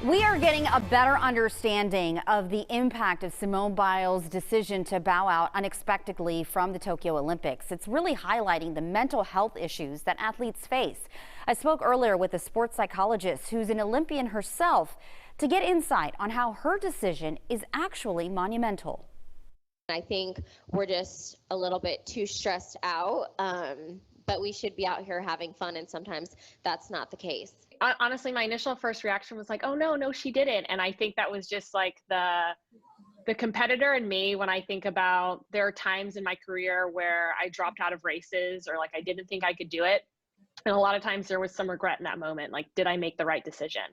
We are getting a better understanding of the impact of Simone Biles' decision to bow out unexpectedly from the Tokyo Olympics. It's really highlighting the mental health issues that athletes face. I spoke earlier with a sports psychologist who's an Olympian herself to get insight on how her decision is actually monumental. I think we're just a little bit too stressed out, but we should be out here having fun, and sometimes that's not the case. Honestly, my initial first reaction was like, oh no, she didn't. And I think that was just like the competitor in me. When I think about, there are times in my career where I dropped out of races, or like I didn't think I could do it. And a lot of times there was some regret in that moment, like, did I make the right decision?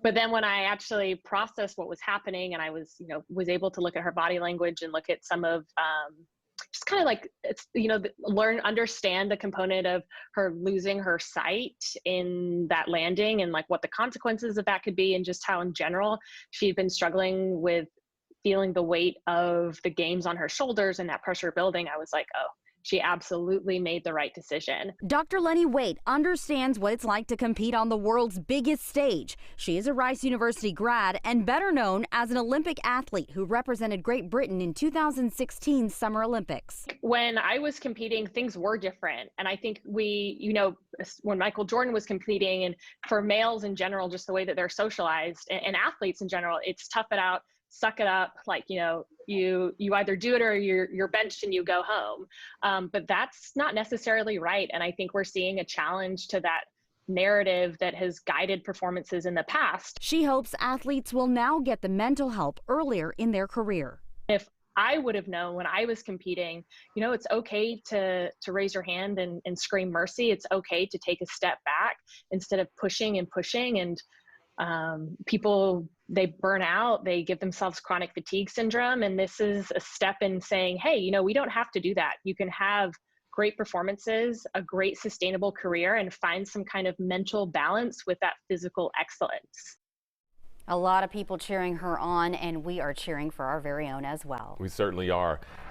But then when I actually processed what was happening, and I was able to look at her body language and look at some of just kind of like, it's, understand the component of her losing her sight in that landing, and like what the consequences of that could be, and just how in general she'd been struggling with feeling the weight of the games on her shoulders and that pressure building. I was like, oh, she absolutely made the right decision. Dr. Lenny Waite understands what it's like to compete on the world's biggest stage. She is a Rice University grad and better known as an Olympic athlete who represented Great Britain in 2016 Summer Olympics. When I was competing, things were different. And I think when Michael Jordan was competing, and for males in general, just the way that they're socialized, and athletes in general, it's tough it out, suck it up, like, you either do it or you're benched and you go home. But that's not necessarily right. And I think we're seeing a challenge to that narrative that has guided performances in the past. She hopes athletes will now get the mental help earlier in their career. If I would have known when I was competing, it's okay to raise your hand and scream mercy. It's okay to take a step back instead of pushing and pushing. And people, they burn out, they give themselves chronic fatigue syndrome. And this is a step in saying, hey, we don't have to do that. You can have great performances, a great sustainable career, and find some kind of mental balance with that physical excellence. A lot of people cheering her on, and we are cheering for our very own as well. We certainly are.